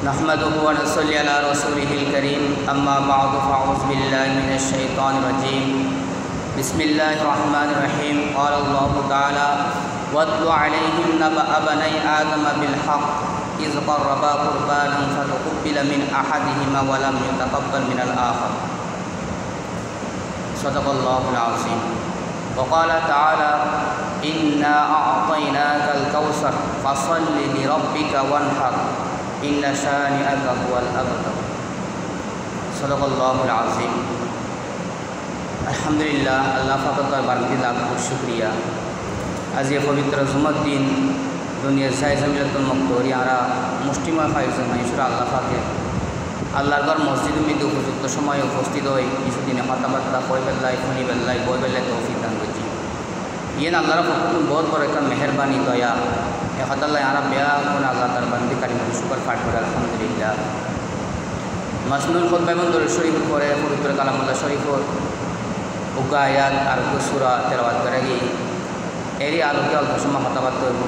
نحمده ونصلي على رسوله الكريم أما بعد فأعوذ بالله من الشيطان الرجيم بسم الله الرحمن الرحيم قال الله تعالى واتل عليهم نبأ بني آدم بالحق إذ قربا قربانا فتقبل من أحدهما ولم يتقبل من الآخر صدق الله العظيم وقال تعالى إنا أعطيناك الكوثر فصل لربك وانحر إن شانئك هو الأبتر صدق الله العظيم আলহামদুলিল্লাহ আল্লাহ পাকের বারটি লাখ শুকরিয়া আজ এই পবিত্র জুমার দিন দুনিয়ার জায়জামিলাতুল মকদুরি আরা মুষ্টিময় পাইছে মানুষরা আল্লাহ পাকে আল্লাহর ঘর মসজিদ মধ্যে উপযুক্ত সময়ে উপস্থিত হয়ে কিছুদিনে কথাবার্তা কই বেল্লাই শুনি বেল্লাই বই বেল্লাই তৌফিক দান করছি ইয়েন আল্লাহর পক্ষ বহুত বড় একটা মেহরবানি দয়া এখাদাল্লাহ আরা বেয়া কোন আল্লাহ তার বান্দি কারিম শুকর পাঠ করে আলহামদুলিল্লাহ মাসনুল খুতবা এবং দরুদ শরীফের পরে পবিত্র কালামুল্লাহ শরীফর উগা আয়াত আর সূরা তেলাওয়াত করে গিয়ে এরই আলোকে অল্প সময় কথাবার্তা হইব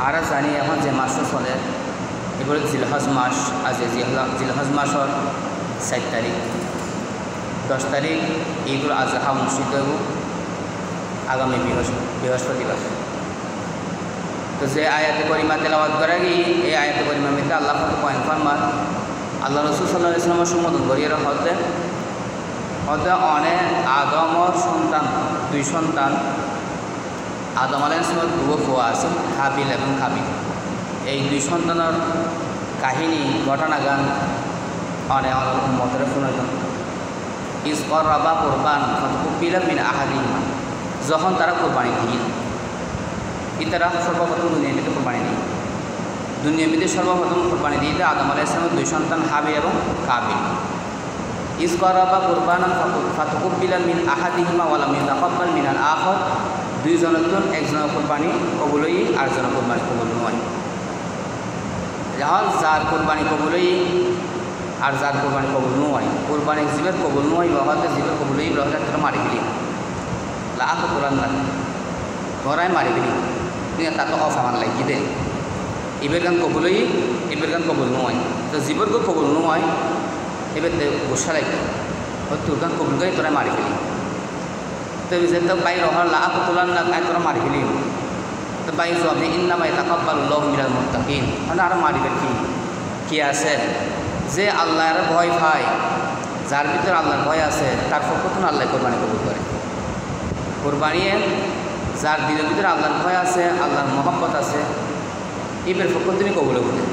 আর জানি এখন যে মাস চলে এবার জিলহজ মাস আজ জিলহজ মাসের 4 তারিখ 10 তারিখ ঈদুল আজহা অনুষ্ঠিত হইব আগামী বৃহস্পতিবার তো যে আয়াতে করিমা তেলাওয়াত করে গিয়ে এই আয়াতে করিমার মধ্যে আল্লাহ পাক পয়েন্ট ফরমান আল্লাহ রসুল সাল্লাল্লাহু আলাইহি ওয়াসাল্লামের সম্বোধন করিয়ে হতে অনেক আদমর সন্তান 2 সন্তান আদম আলাইহিস সালাম দুটো ফুয়া আছে হাবিল এবং কাবিল এই 2 সন্তানের কাহিনী ঘটনাগান অনেক উম্মতের শুনাইতেন ইজ করবা কুরবান ফাতুকুবিলা মিন আহাদিহিমা যখন তারা কোরবানি দিয়ে ইতারা সর্বপ্রথম দুনিয়াতে কোরবানি দিয়ে দুনিয়াতে সর্বপ্রথম কোরবানি দিয়ে আদম আলাইহিস সালামের 2 সন্তান হাবিল এবং কাবিল ইজ করবা কুরবানান ফাতুকুবিলা মিন আহাদিহিমা ওয়া লাম ইতাকাব্বাল মিনাল আখর 2 জনের একজনের কোরবানি কবুল হই আর জনের কোরবানি কবুল নয় যখন যার কোরবানি কবুল হই আর যার কোরবানি কবুল নয় কোরবানি জীবের কবুল নয় বাবাতে জীবের কবুল হই বাবাতে তোরা মারি দিলি লাখ কোরআন না তোরাই মারি দিলি তুই তা তো অফ আমার লাগি দে এবার গান কবুল হই এবার গান কবুল নয় তো জীবের কবুল নয় এবার গোসা লাগবে তোর গান কবুল করে তোরাই মারি ফেলি তো যেহেতু বাই রহর লাখ তোলার না তাই তোরা মারি ফেলি তো বাই জবাব ইন্নামা ইয়াতাকাব্বালুল্লাহু মিনাল মুত্তাকিন মানে আর মারিবে কি আছে যে আল্লাহর ভয় পায় যার ভিতরে আল্লাহর ভয় আছে তার পক্ষ থেকে আল্লাহ কোরবানি কবুল করে কোরবানি যার দিলের ভিতরে আল্লাহর ভয় আছে আল্লাহর মহব্বত আছে এবার পক্ষ থেকে কবুল হবে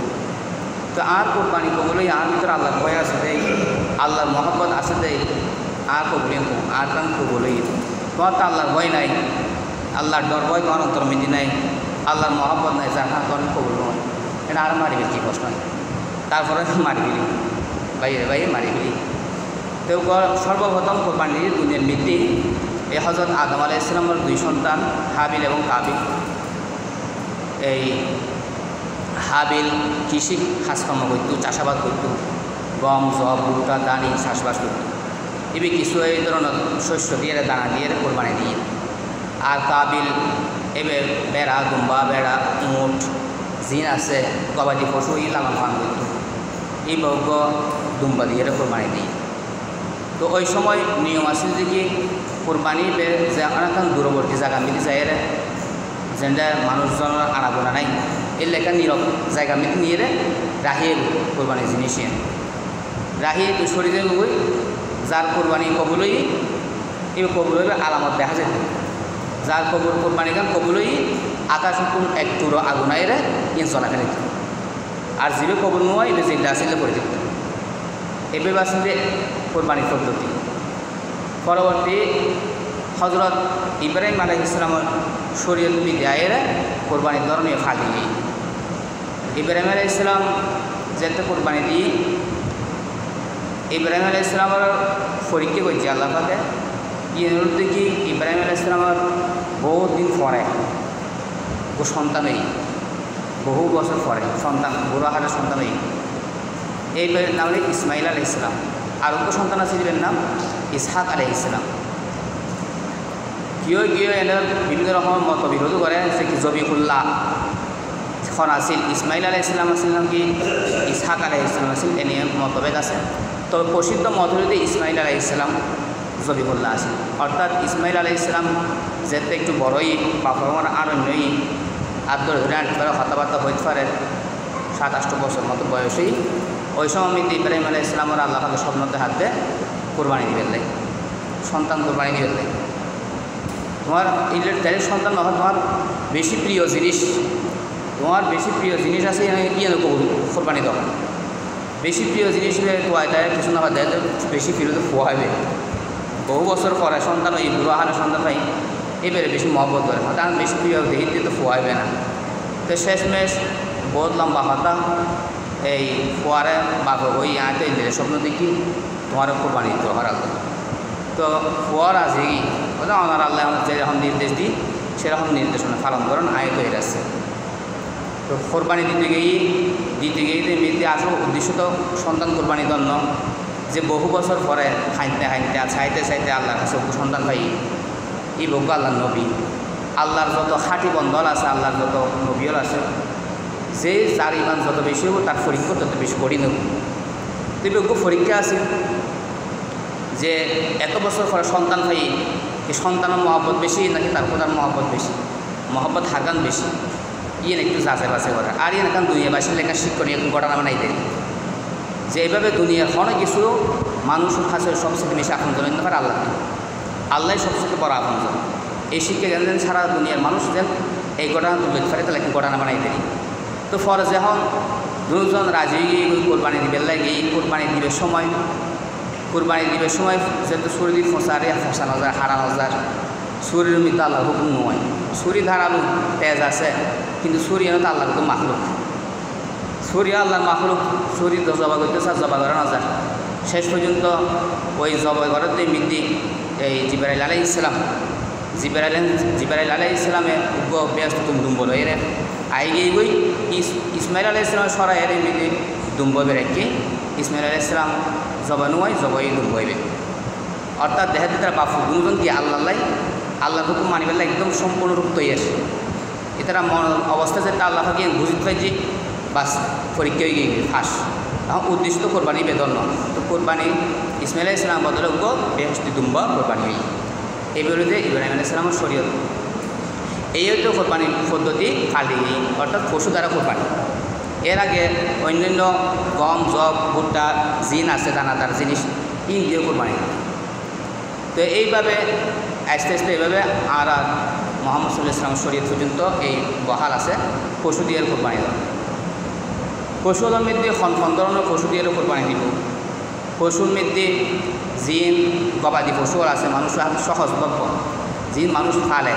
তো আর কোরবানি কবুল হই আর ভিতরে আল্লাহর ভয় আছে দেই আল্লাহর মহব্বত আছে দেই আর কবুল আর কারণ কবুল হই তোমার তো আল্লাহর ভয় নাই আল্লাহর ডর ভয় তোমার অন্তর্মিতি নাই আল্লাহর মহব্বত নাই যার হাত তোমার কবুল নয় এটা আর মারিবে কি কষ্ট নাই তারপরে মারি ফেলি বাইরে মারি ফেলি তো সর্বপ্রথম কোরবানি দুনিয়ার মৃত্যু এই হযরত আদম আলাইহিস সালামের 2 সন্তান হাবিল এবং কাবিল এই হাবিল কৃষি কাজকর্ম করত চাষাবাদ করত গম জব ভুট্টা দানি চাষবাস করত এবার কিছু এই ধরনের শস্য দিয়ে দানা দিয়ে কোরবানি দিয়ে আর কাবিল এবার বেড়া দুম্বা বেড়া উট জিন আছে গবাদি পশু এই লালন পালন করত এই বর্গ দুম্বা দিয়ে কোরবানি দিয়ে তো ওই সময় নিয়ম আছে যে কি কোরবানি যে অনেক দূরবর্তী জায়গা মিলি যায় যেটা মানুষজনের আনাগোনা নাই এর লেখা নীরব জায়গা মিলি নিয়ে রাহিয়ে কোরবানি জিনিস রাহিয়ে তো শরীরে লই যার কোরবানি কবুলই এই কবুলের আলামত দেখা যেত যার কোরবানি গান কবুলই আকাশ এক তুরো আগুনাই রে ইনসনা ফেলে দিত আর জিবে কবুল নয় এবার জিল্লা আসলে করে দিত এবার আসলে কোরবানি পদ্ধতি পরবর্তী হজরত ইব্রাহিম আলাইহিস সালামের শরীয়ত বিদায়ের কোরবানির ধরনের ফাঁকি ইব্রাহিম আলাইহিস সালাম যেতে কোরবানি দিয়ে ইব্রাহিম আলাইহিস সালামের পরীক্ষা করছে আল্লাহ পাকে ইয়ের দেখি ইব্রাহিম আলাইহিস সালামের বহুত দিন পরে ও সন্তান নেই বহু বছর পরে সন্তান বুড়ো হারের সন্তান নেই এই নাম হল ইসমাইল আলাইহিস সালাম আর ওকে সন্তান আছে এর নাম ইসহাক আলাইহিস সালাম কেউ এদের বিভিন্ন রকম মতবিরোধ করে সে কি জবিহুল্লাহ এখন আছিল ইসমাইল আলাইহিস সালাম আসলাম কি ইসহাক আলাইহিস সালাম আছিল, এ নিয়ে মতভেদ আছে। তবে প্রসিদ্ধ মত হইতে ইসমাইল আলাইহিস সালাম জবিহুল্লাহ আছে, অর্থাৎ ইসমাইল আলাইহিস সালাম যেতে একটু বড়ই বাপর আরণ্যই আব্দুল হুরান কথাবার্তা হইতে পারে 7-8 বছর মতো বয়সেই। ওই সময় ইব্রাহিম আলাইহিস সালামের আল্লাহ তাআলা স্বপ্নতে হাতে কোরবানি দিবেন লাই, সন্তান কোরবানি দিবেন লাই। তোমার ইলের ডাইরেক্ট সন্তান নহয়, তোমার বেশি প্রিয় জিনিস, তোমার বেশি প্রিয় জিনিস আছে কি কোরবানি দেওয়া। বেশি প্রিয় জিনিস খোয়াই দেয়, কিছু না দেয় তো বেশি প্রিয় তো খোয়াইবে। বহু বছর পরে সন্তান ওই বুড়ো আহারের সন্তান পাই এবারে বেশি মহব্বত করে, কারণ বেশি প্রিয় দেখি দিয়ে তো খোয়াইবে না। তো শেষমেশ বহুত লম্বা হতা এই ফোয়ারে বাঘ ওই আয়তে ইন্দিরে স্বপ্ন দেখি তোমার কোরবানি দিতে হওয়ার আল্লাহ। তো ফোয়ার আছে কি ওটা আমার আল্লাহ যেরকম নির্দেশ দিই সেরকম নির্দেশনা পালন করেন আয়ত হয়ে যাচ্ছে। তো কোরবানি দিতে গিয়ে মেয়েতে আসল উদ্দেশ্য তো সন্তান কোরবানি জন্য যে বহু বছর পরে খাইতে চাইতে আল্লাহর কাছে সন্তান পাই এই বজ্ঞ আল্লাহর নবী, আল্লাহর যত খাঁটি বন্ধন আছে, আল্লাহর যত নবীল আছে, যে যার ইমান যত বেশি হবো তার পরীক্ষা তত বেশি করি নেব। তো বজ্ঞ পরীক্ষা আছে যে এত বছর পরে সন্তান পাই এই সন্তানের মহব্বত বেশি নাকি তার প্রধান মহব্বত বেশি, মহব্বত হাগান বেশি, ইয়ে একটু যাচাই বাছাই করে। আর ইয়ে এখন দুনিয়াবাসীর লেখা শিক্ষণীয় ঘটনা বানাই দেয় যে এইভাবে দুনিয়ার অনেক কিছু মানুষের কাছে সবচেয়ে বেশি আপনজন হতে পারে আল্লাহ, আল্লাহ সবচেয়ে বড় আপনজন। এই শিক্ষা জ্ঞান সারা দুনিয়ার মানুষ যেন এই ঘটনা তুলে পারে তাহলে ঘটনা বানাই দেয়। তো ফলে যখন দুজন রাজি গিয়ে কোরবানি দিবে লাগে, কোরবানি দিবের সময় যেহেতু শরীর ফোঁসারে ফোঁসানো যায়, হারানো যায়, শরীরের মধ্যে আল্লাহর হুকুম নয়। ছুরি ধারালো তেজ আছে, কিন্তু ছুরি এনে তো আল্লাহর হুকুম মাখলুক, ছুরি আল্লাহর মাখলুক, ছুরি তো জবা করতে চার জবা করে না যায়। শেষ পর্যন্ত ওই জবা ঘরের মৃত্যু এই জিবরাইল আলাইহিস সালামে ব্যস্ত দুম্ব লই রে আই গিয়ে বই ইসমাইল আলাইহিস সালামের সরাই এর মৃত্যু দুম্ব বেড়াইকে ইসমাইল আলাইহিস সালাম জবা নয় জবাই দুম্ব হইবে। অর্থাৎ দেখা যায় তারা বাপু দুজন কি আল্লাহর হুকুম মানিবেন একদম সম্পূর্ণরূপ তৈরি আসে। এটারা মন অবস্থা যেটা আল্লাহ গিয়ে বুঝিত পাই যে বাস পরীক্ষা হয়ে গিয়ে ফাঁস, এখন উদ্দেশ্য তো কোরবানি বেদন ন। তো কোরবানি ইসমাইল আলাইহিস সালাম বদলে বেহস্তি দুম্বা কোরবানি হই। এই বিরুদ্ধে ইব্রাহিম আলাইহিস সালামের শরীয়ত এই হয়তো কোরবানির পদ্ধতি ফালি, অর্থাৎ পশু দ্বারা কোরবানি। এর আগে অন্যান্য গম জব ভুট্টা জিন আছে দানাদার জিনিস ইন দিয়ে কোরবানি। তো এইভাবে আস্তে আস্তে এইভাবে আর মোহাম্মদ সাল্লাল্লাহু আলাইহি ওয়াসাল্লাম শরীয়ত পর্যন্ত এই বহাল আছে পশু দিয়ে কোরবানি দেওয়া। পশুর মধ্যে ধরনের পশু দিয়ে কোরবানি দিব। পশুর মধ্যে জিন গবাদি পশু আছে, মানুষের হাতে সহজলভ্য জিন মানুষ ফালে,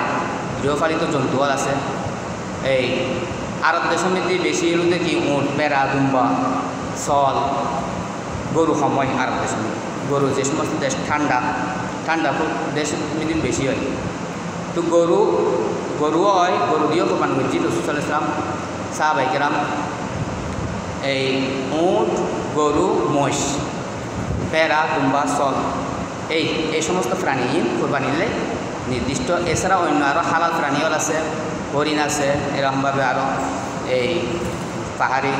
গৃহপালিত জন্তু আছে। এই আরব দেশের মধ্যে বেশি এলুতে কি উঁট, বেড়া, দুম্বা, চল, গরু সময় আরব দেশের মধ্যে গরু যে সমস্ত দেশ ঠান্ডা দেশের মধ্যে বেশি হয়। তো গরুও হয়, গরু দিয়েও কোরবানি করছি। রাসূল সাল্লাল্লাহু আলাইহি ওয়াসাল্লাম সাহাবায়ে কেরাম এই উঁট, গরু, মহিষ, বেড়া, দুম্বা, চল এই সমস্ত প্রাণী কোরবানিলে নির্দিষ্ট। এছাড়া অন্য আরও হালাল প্রাণীও আছে, হরিণ আছে, এরকমভাবে আরও এই পাহাড়ি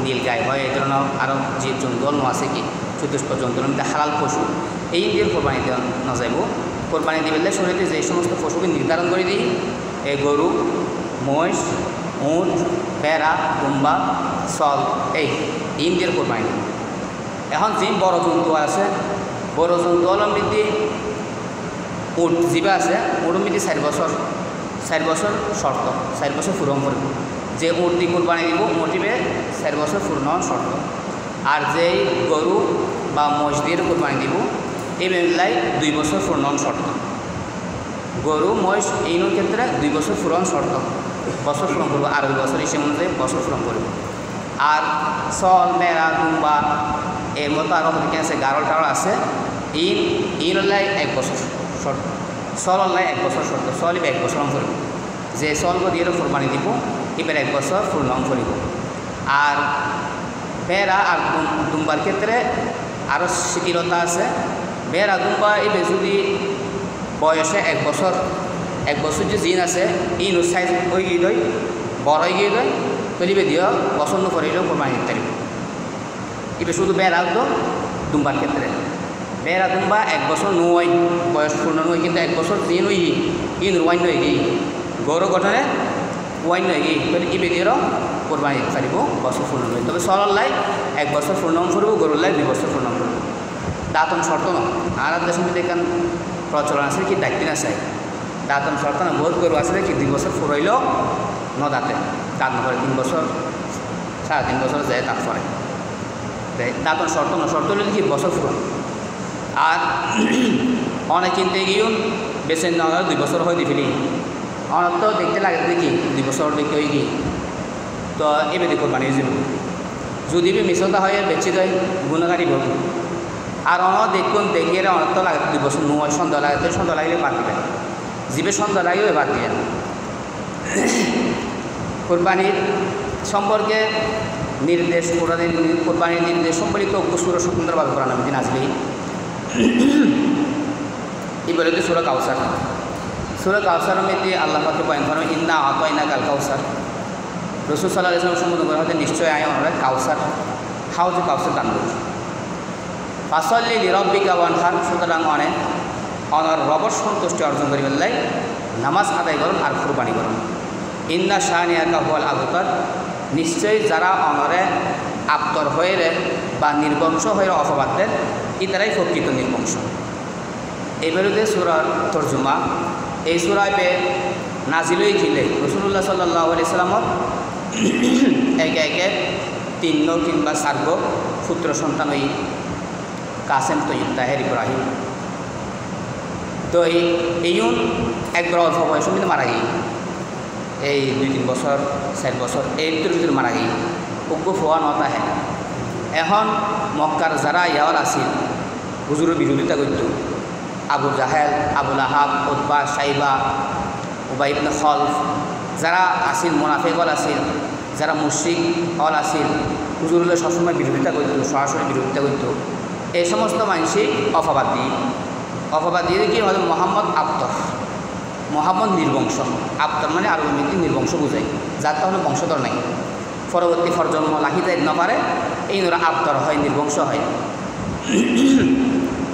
নীল গাই হয়, এই ধরনের আরও জীব জন্তু অন্য আছে কি চতুষ্প জন্তুর মধ্যে হালাল পশু এই দিয়ে কোরবানি দেওয়া না যাইব। কোরবানি দিলে শরীরে যে সমস্ত পশুকে নির্ধারণ করে দিই এই গরু, মহিষ, উঁট, বেড়া, দুম্বা, চল এই দিয়ে কোরবানি। এখন যে বড় জন্তু আছে, বড় জন্তু অলম্বৃদ্ধি উট জীবা আছে, উট মৃত্যু 4 বছর শর্ত, 4 বছর পূরণ করব। যে উট দিয়ে কোরবানি দিব উঠিবে 4 বছর পূর্ণ শর্ত। আর যেই গরু বা মহিষ দিয়ে কোরবানি দিব এই বেলায় 2 বছর পূর্ণ শর্ত। গরু মহিষ এইনোর ক্ষেত্রে 2 বছর পূরণ শর্ত, বছর পূরণ করবো, আর 2 বছর হিসেবে অনুযায়ী বছর পূরণ করব। আর চল, মেরা, দুম্বা এর মতো আরও অনেকে আছে, গারল টারল আছে, ইন হল্লাই 1 বছর শর্ত, চল হল্লাই 1 বছর শর্ত, চল এবার 1 বছর অঙ্ক করব। যে চল দিয়ে কোরবানি দিব এবার 1 বছর পূর্ণ অঙ্ক করিব। আর বেড়া আর দুম্বার ক্ষেত্রে আরও শিথিলতা আছে। বেড়া দুম্বা এবার যদি বয়সে 1 বছর যে জিন আছে ইন সাইজ হয়ে গিয়ে দেয়, বড় হয়ে গিয়ে দেয়, তো তলিবে দিও পছন্দ করিলেও কোরবানি দিতে পারিব এবার শুধু বেড়া তো দুম্বার ক্ষেত্রে বেড়া দুম্বা 1 বছর নয় বয়স পূর্ণ নয় কিন্তু 1 বছর যে নই ইন ওয়াইন নয় গিয়ে গৌর গঠনে ওয়াইন নয় গিয়ে তাহলে ইবে দিয়েও কোরবানি দিতে পারিব বছর পূর্ণ নয় তবে সরল্লাই 1 বছর পূর্ণম করব গরুল্লাই 2 বছর পূর্ণম করব দাঁতন শর্ত না আর দেশের মধ্যে এখান প্রচলন আছে কি দায়িত্ব না চাই দাঁতন শর্ত না বহুত গরু আছে কি 2 বছর ফুরাইলেও দাঁতে দাঁত নপরে 3 বছর 3.5 বছর যায় দাঁত পরে দাঁতন শর্ত না শর্ত হলে কি বছর ফুরান আর অনেক কিনতে গিয়েও বেছে না 2 বছর হয় দি ফেলি অনেক তো দেখতে লাগে দেখি 2 বছর দেখতে হয়ে গিয়ে তো এবার দেখো বানিয়ে যাব যদি মিশতা হয় বেচে দেয় গুণাগারি বলব আর অনেক দেখুন দেখিয়ে অনেক তো লাগে 2 বছর নয় সন্ধ্যা লাগে তো সন্ধ্যা লাগলে বাদ দিবেন জিবে সন্ধ্যা লাগেও বাদ দিবেন কোরবানির সম্পর্কে নির্দেশ কোরবানির নির্দেশ সম্পর্কিত সুর স্বতন্ত্রভাবে কোরআন দিন আসলেই এই বলে সুরা কাউসার সুরা কাউসার মধ্যে আল্লাহ পাকে বয়ান করেন ইন্না আতাইনা কাল কাউসার রসুল সাল্লাল্লাহু আলাইহি ওয়াসাল্লাম সম্বোধন করা হতে নিশ্চয় আয় আমরা কাউসার হাউজে কাউসার দান করছি ফাসল্লি লিরাব্বিকা ওয়ানহার সুতরাং অনর রবর সন্তুষ্টি অর্জন করিবার লাই নামাজ আদায় করুন আর কুরবানি করুন ইন্না শানিয়াকা হুয়াল আবতার নিশ্চয়ই যারা অনরে আপ্তর হয়ে বা নির্বংশ হয়ে অপবাদ দেন ইতারাই প্রকৃত নির্বংশ এই বিরুদ্ধে সূরার তর্জমা এই সূরায় নাজিলই খিলে রাসূলুল্লাহ সাল্লাল্লাহু আলাইহি সাল্লামর একে একে 3 কিংবা 4 পুত্র সন্তান ওই কাসেম তৈয়ব তাহের ইব্রাহিম তো এইউন একবার অল্প বয়সের মধ্যে মারা গিয়ে এই 2-3 বছর 4 বছর এই ভিতরে মারা গিয়ে উগ্র ফোয়া নতা হ্যাঁ এখন মক্কার যারা ইয়ার আসিল হুজুরের বিরোধিতা করত আবু জাহেল আবুল আহাব উতবা সাইবা উবাই ইবনে খলফ যারা আসিল মুনাফিকল আসিল যারা মুশরিক হল আসিল হুজুরের সবসময় বিরোধিতা করত সরাসরি বিরোধিতা করত এই সমস্ত মানুষই অপবাদ দিয়ে কি হলো মোহাম্মদ আপ্তর মোহাম্মদ নির্বংশ আপ্তর মানে আরবি মধ্যে নির্বংশ বোঝায় যার তাহলে বংশধর নাই পরবর্তী প্রজন্ম লাখি যাই না পারে এই ওরা আপ্তর হয় নির্বংশ হয়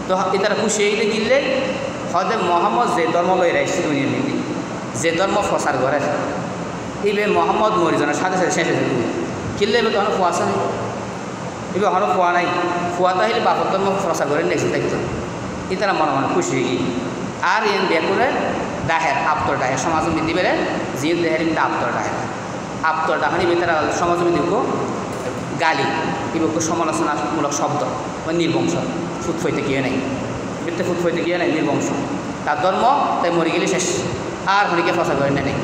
তো এটারা খুশি হইতে গিলে হয়তো মোহাম্মদ যে ধর্ম লই রাখছে দুনিয়ার মধ্যে যে ধর্ম প্রচার করে এইবে মোহাম্মদ মরিজনের সাথে সাথে শেষ হয়ে যাবে কিনলে এবার তখন ফুয়াশা নেই এবার হলো ফুয়া নাই ফুয়াটা হইলে বাপর ধর্ম প্রচার করে নেক্সট দায়িত্ব এটারা মনে মনে খুশি হয়ে গিয়ে আর এন বিয়ে করে দাহের আপ্তর দাহের সমাজের মধ্যে বেড়ে যে দেহের কিন্তু আপ্তর ডাহানি তারা সমাজের মধ্যে গালি এবার সমালোচনামূলক শব্দ বা নির্বংশ ফুট হইতে গিয়ে নেই বৃত্তে ফুট হইতে গিয়ে নেই নির্বংশ তার ধর্ম তাই মরে গেলে শেষ আর হরিকে ফসা করে নেই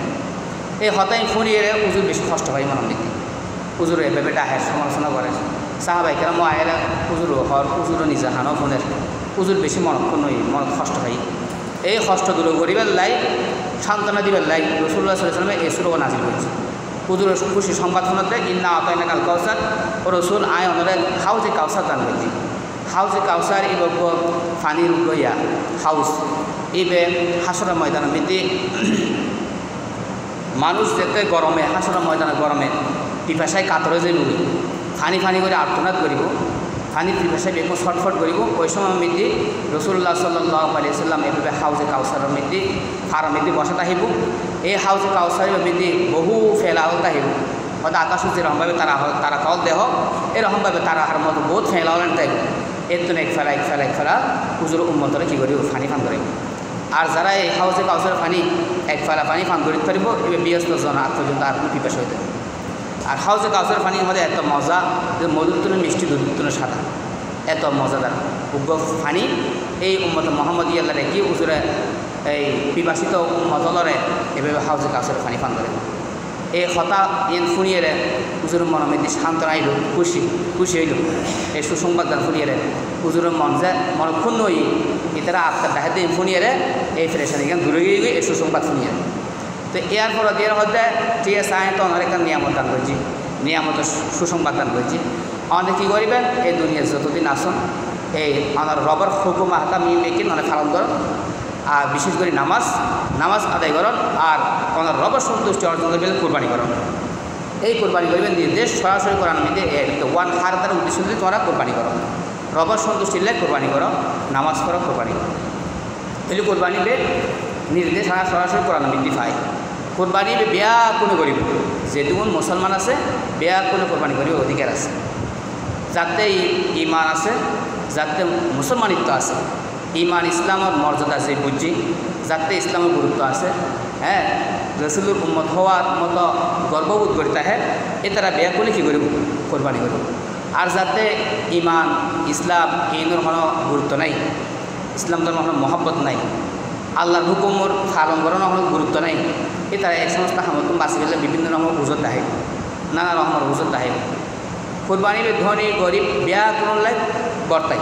এই হতাই ফুরিয়ে উজুর বেশি কষ্ট হয় মনের মধ্যে উজুর এভাবে ডাহের সমালোচনা করে সাহাবাইকেরা মায়েরা উজুর হর উজুর নিজা হানো ফোনের উজুর বেশি মনক্ষণ নই মন কষ্ট হয় এই কষ্ট দূর করিবার লাই সান্ত্বনা দিবার লাই রাসূলুল্লাহ সাল্লাল্লাহু আলাইহি ওয়াসাল্লাম এই সূরা নাযিল করেছে হুজুর খুশি সংবাদ শোনাতে ইন্না আতাইনা কাল কাউসার ও রসুল আয় অনরে হাউজে কাউসার দান করছি হাউজে কাউসার এই বক্য ফানির গইয়া হাউস এইবে হাসরা ময়দানের মধ্যে মানুষ যেতে গরমে হাসরা ময়দানের গরমে পিপাসায় কাতরে যাইব ফানি করে আর্তনাদ করিব ফানি পিপাসায় বেগুন ছটফট করিব ওই সময় মধ্যে রাসূলুল্লাহ সাল্লাল্লাহু আলাইহি ওয়াসাল্লাম এভাবে হাউজে কাউসারের মধ্যে ফারার মধ্যে বসা থাকিব এই হাউজে কাউসারের মধ্যে বহু ফেলাও থাকিব হয়তো আকাশ যেরকমভাবে তারা তল দেহ এরকমভাবে তারা আর মতো বহুত ফেলাওলেন তাইব এর তো এক ফেলা হুজুর উম্মতরা কী করিব ফানি ফান করে আর যারা এই হাউজে কাউসারের ফানি এক ফেলা পানি ফান করিতে পারিব এবার ব্যস্ত জন আর পর্যন্ত আর কোনো পিপাসা হইতে আর হাউজে কাউসারের পানি আমাদের এত মজা যে মধুর তুলে মিষ্টি দুধের তুলে সাদা এত মজাদার উগ্র ফানি এই উম্মত মোহাম্মদ ইয়াল্লারে কি হুজুরে এই পিপাসিত মতলরে এভাবে হাউজে কাউসারের পানি পান করে এই হতা ইন ফুনিয়ে হুজুরের মনের মধ্যে সান্ত্বনা আইল খুশি হইল এই সুসংবাদ দান ফুনিয়ে হুজুরের মন যে মন ক্ষুণ্ণ হই এটারা আত্মার ডাহাতে ফুনিয়ে এই ফ্রেশন এখানে দূরে গিয়ে এই সুসংবাদ ফুনিয়ে তো এর পর দিয়ে হতে ঠিক আছে আমি তো অনেক একটা নিয়ামত দান করছি নিয়ামত সুসংবাদ দান করছি আমাদের কী করিবেন এই দুনিয়ার যতদিন আসুন এই আমার রবার হুকুম হাতা মিমেকে মানে পালন করেন আর বিশেষ করে নামাজ আদায় করেন আর আমার রবার সন্তুষ্টি অর্জন করবেন কোরবানি করেন এই কোরবানি করবেন নির্দেশ সরাসরি কোরআন মধ্যে ওয়ান হার তার উদ্দেশ্য যদি তোমরা কোরবানি করো, রবের সন্তুষ্টিলে কোরবানি করো, নামাজ করো, কোরবানি করো। তাহলে কোরবানি বে নির্দেশ সরাসরি কোরআন মধ্যে পায়। কোরবানি বেয়া কোনো করিব, যেটুকুন মুসলমান আছে বেয়া কোনো কোরবানি করিব অধিকার আছে, যাতে ইমান আছে, যাতে মুসলমানিত্ব আছে, ইমান ইসলামের মর্যাদা যে বুঝি, যাতে ইসলামের গুরুত্ব আছে, হ্যাঁ রসুলের উম্মত হওয়ার মতো গর্ববোধ করি তাহে এ তারা বেয়া করলে কী করিব কোরবানি করিব। আর যাতে ইমান ইসলাম এইনের কোনো গুরুত্ব নাই, ইসলাম ধর্ম কোনো মহব্বত নাই, আল্লাহর হুকুমর পালন করানোর কোনো গুরুত্ব নাই, এ তারা এক সমস্ত হামতুম বাঁচি গেলে বিভিন্ন রকমের উজত আহে, নানা রকমের উজত আহে। কোরবানি ধনী গরিব বেয়া কোনো লাই বর্তাই,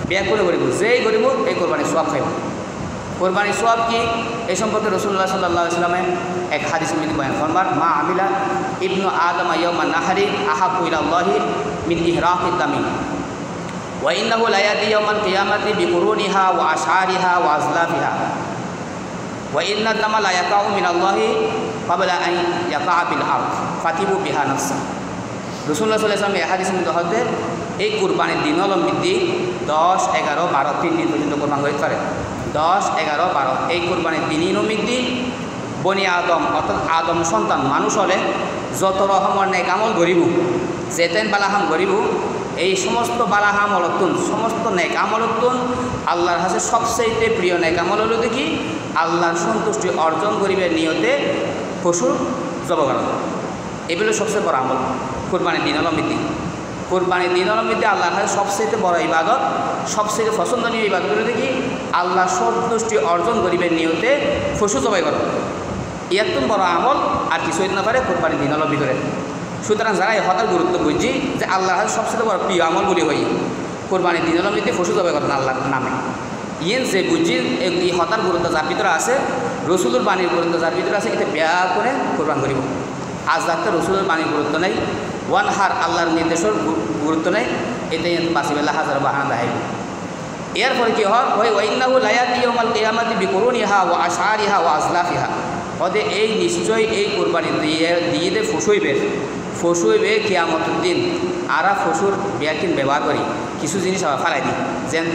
বেয়া করে গরিব যেই গরিব এই কোরবানি সব খাইব। কোরবানি সব কি এই সম্পর্কে রাসূলুল্লাহ সাল্লাল্লাহু আলাইহি ওয়াসাল্লাম এক হাদিসে মধ্যে বয়ান ফরমান, মা আমিলা ইবনু আদম ইয়াউমান নাহরি আহাব্বু ইলাল্লাহি মিন ইহরাকিদ দামি ওয়া ইন্নাহু লা ইয়াতি ইয়াউমাল কিয়ামাতি বিকুরুনিহা ওয়া আশআরিহা ওয়া আজলাফিহা ওয়া ইন্না দামা লা ইয়াকাউ মিনাল্লাহি ক্বাবলা আন ইয়াকা বিল আরদ ফাতিবু বিহা নাফসা। রাসূলুল্লাহ সাল্লাল্লাহু আলাইহি ওয়াসাল্লাম এই হাদিসের মধ্যে হতে এই কুরবানির দিন হল মৃদ্ধি 10, 11, 12 3 দিন পর্যন্ত কোরবান হইতে পারে। 10, 11, 12 এই কোরবানির দিনই নমিদ্ধি বনি আদম অর্থাৎ আদম সন্তান মানুষ হলে যত রকমের নেক আমল গরিব, যেতেন বালাহাম গরিব, এই সমস্ত বালাহাম অলতুন সমস্ত নেক আমলতুন আল্লাহর কাছে সবচেয়ে প্রিয় নেক আমল হলো দেখি আল্লাহর সন্তুষ্টি অর্জন করিবার নিয়তে পশুর জব করা। এগুলো সবচেয়ে বড় আমল কোরবানির দিন অলমিদ্ধি। কোরবানির দিন অলমিদ্ধি আল্লাহর কাছে সবচেয়ে বড় ইবাদত, সবচেয়ে পছন্দনীয় ইবাদত হলো দেখি আল্লাহর সন্তুষ্টি অর্জন করিবার নিয়তে পশু জবাই করা। এত বড় আমল আর কিছু হইতে না পারে কোরবানির দিন হল ভিতরে। সুতরাং যারা এই হতার গুরুত্ব বুঝছি যে আল্লাহর সবচেয়ে বড় প্রিয় আমল বলি হই কোরবানির দিন হল মধ্যে পশু জবাই করেন আল্লাহর নামে। ইয়েন যে বুঝছি এই হতার গুরুত্ব যার ভিতরে আছে, রসুলের বাণীর গুরুত্ব যার ভিতরে আছে, এটা বেয়া করে কোরবান করিব। আজ যাতে রসুলের বাণীর গুরুত্ব নেই, ওয়ান হার আল্লাহর নির্দেশের গুরুত্ব নেই, এটাই বাঁচিবেলা হাজার বাহানা দেখাইব। এরপরে কী হয় ওই ওয়াইন্নাহু লা ইয়াতি ইয়াউমাল কিয়ামাতি বিকুরুনিহা ওয়া আশআরিহা ওয়া আজলাফিহা, ওদের এই নিশ্চয় এই কোরবানি দিয়ে দে ফসুইবে কিয়ামতের দিন। আরা ফসুর বেয়াকিন ব্যবহার করি কিছু জিনিস আবার ফেলাই দিই, যেন